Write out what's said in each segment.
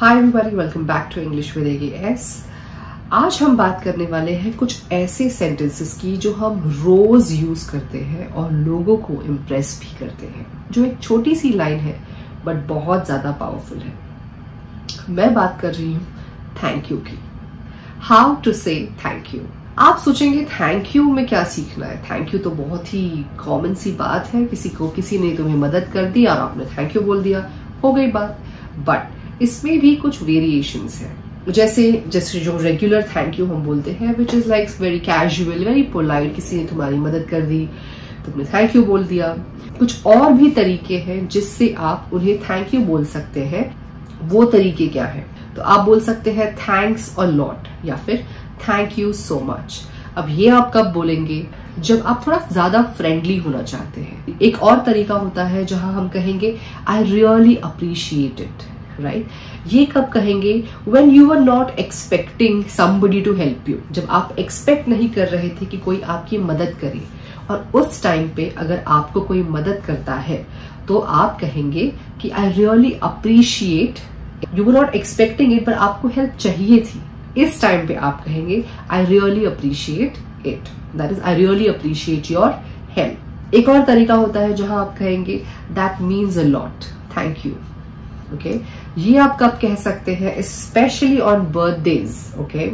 Hi everybody, welcome back to English with AS। आज हम बात करने वाले हैं कुछ ऐसे सेंटेंसेस की जो हम रोज यूज करते हैं और लोगों को इम्प्रेस भी करते हैं, जो एक छोटी सी लाइन है बट बहुत ज्यादा पावरफुल है। मैं बात कर रही हूँ थैंक यू की। हाउ टू से थैंक यू। आप सोचेंगे थैंक यू में क्या सीखना है। थैंक यू तो बहुत ही कॉमन सी बात है, किसी ने तुम्हें मदद कर दी और आपने थैंक यू बोल दिया, हो गई बात। बट इसमें भी कुछ वेरिएशंस हैं, जैसे जो रेगुलर थैंक यू हम बोलते हैं, which is like very casual, very polite. किसी ने तुम्हारी मदद कर दी, तुमने थैंक यू बोल दिया। कुछ और भी तरीके हैं जिससे आप उन्हें थैंक यू बोल सकते हैं। वो तरीके क्या है? तो आप बोल सकते हैं थैंक्स अ लॉट या फिर थैंक यू सो मच। अब ये आप कब बोलेंगे? जब आप थोड़ा ज्यादा फ्रेंडली होना चाहते हैं। एक और तरीका होता है जहां हम कहेंगे I really appreciate it, right? ये कब कहेंगे? when you were not expecting somebody to help you, जब आप एक्सपेक्ट नहीं कर रहे थे कि कोई आपकी मदद करे, और उस टाइम पे अगर आपको कोई मदद करता है तो आप कहेंगे कि I really appreciate. You were not expecting it, पर आपको हेल्प चाहिए थी। इस टाइम पे आप कहेंगे I really appreciate it, that is I really appreciate your help. एक और तरीका होता है जहां आप कहेंगे that means a lot, thank you. Okay, ये आप कब कह सकते हैं? Specially on birthdays. Okay,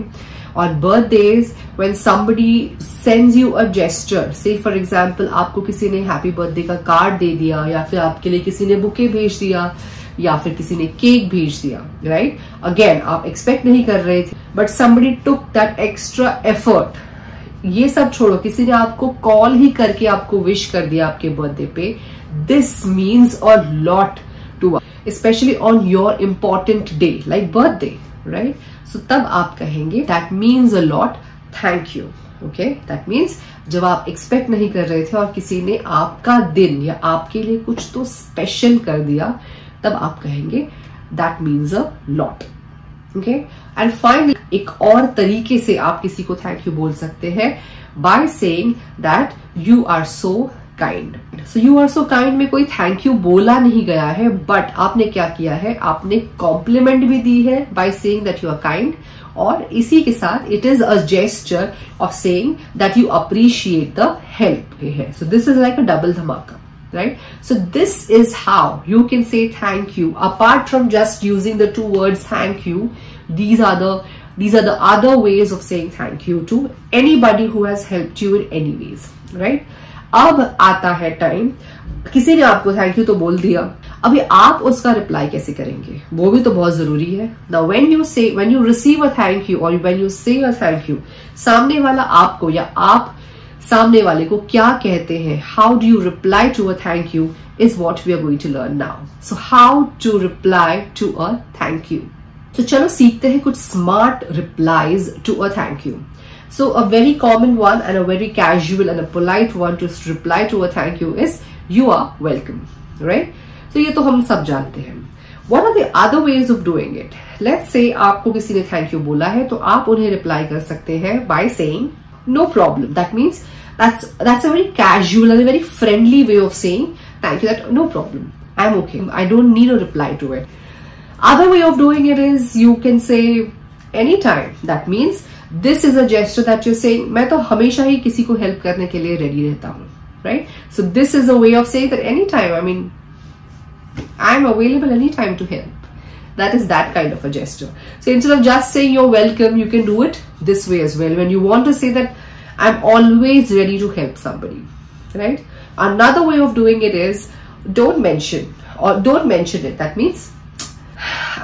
on birthdays when somebody sends you a gesture, से फॉर एग्जांपल आपको किसी ने हैप्पी बर्थडे का कार्ड दे दिया, या फिर आपके लिए किसी ने बुके भेज दिया, या फिर किसी ने केक भेज दिया, राइट? अगेन आप एक्सपेक्ट नहीं कर रहे थे, but somebody took that extra effort. ये सब छोड़ो, किसी ने आपको कॉल ही करके आपको विश कर दिया आपके बर्थडे पे, this means a lot to, especially on your important day like birthday, right? So तब आप कहेंगे that means a lot, thank you. Okay, that means जब आप एक्सपेक्ट नहीं कर रहे थे और किसी ने आपका दिन या आपके लिए कुछ तो स्पेशल कर दिया, तब आप कहेंगे that means a lot. Okay, and finally एक और तरीके से आप किसी को थैंक यू बोल सकते हैं by saying that you are so kind. So you are so kind में कोई थैंक यू बोला नहीं गया है, बट आपने क्या किया है? आपने कॉम्प्लीमेंट भी दी है by saying that you are kind, और इसी के साथ it is a gesture of saying that you appreciate the help है। So this is like a double धमाका, right? So this is how you can say thank you. Apart from just using the two words thank you, these are the other ways of saying thank you to anybody who has helped you in any ways, right? अब आता है time, किसी ने आपको thank you तो बोल दिया, अभी आप उसका रिप्लाई कैसे करेंगे? वो भी तो बहुत जरूरी है ना। when you receive a thank you or when you say a thank you, सामने वाला आपको या आप सामने वाले को क्या कहते हैं? How do you reply to a thank you is what we are going to learn now. So how to reply to a thank you. तो चलो सीखते हैं कुछ smart replies to a thank you. So a very common one and a very casual and a polite one to reply to a thank you is you are welcome, right? So ये तो हम सब जानते हैं। What are the other ways of doing it? Let's say आपको किसी ने thank you बोला है, तो आप उन्हें reply कर सकते हैं by saying no problem. That means that's a very casual and a very friendly way of saying thank you, that no problem, I'm okay, I don't need a reply to it. Other way of doing it is you can say anytime. That means this is a gesture that you're saying मैं तो हमेशा ही किसी को help करने के लिए ready रहता हूँ, right? So this is a way of saying that anytime, I mean I'm available anytime to help. That is that kind of a gesture. So instead of just saying you're welcome, you can do it this way as well. When you want to say that I'm always ready to help somebody, right? Another way of doing it is don't mention it. That means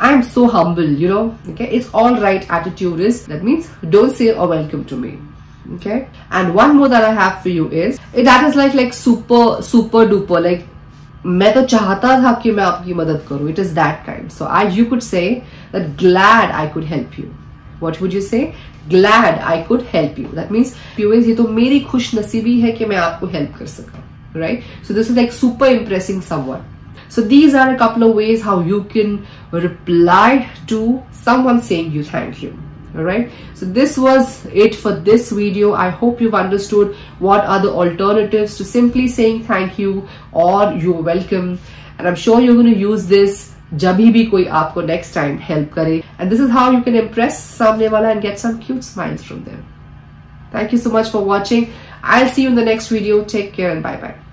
I'm so humble, you know, okay? It's all right attitude is, that means don't say a welcome to me, okay? And one more that I have for you is, that is like super duper, like मैं तो चाहता था कि मैं आपकी मदद करूं. It is that kind. So you could say that glad I could help you. What would you say? Glad I could help you. That means ये तो मेरी खुश नसीबी है कि मैं आपको हेल्प कर सका, right? So this is like super impressing someone. So these are a couple of ways how you can reply to someone saying you thank you. All right. So this was it for this video. I hope you've understood what are the alternatives to simply saying thank you or you're welcome. And I'm sure you're going to use this जब भी कोई आपको next time help करे, and this is how you can impress सामने वाला and get some cute smiles from them. Thank you so much for watching. I'll see you in the next video. Take care and bye bye.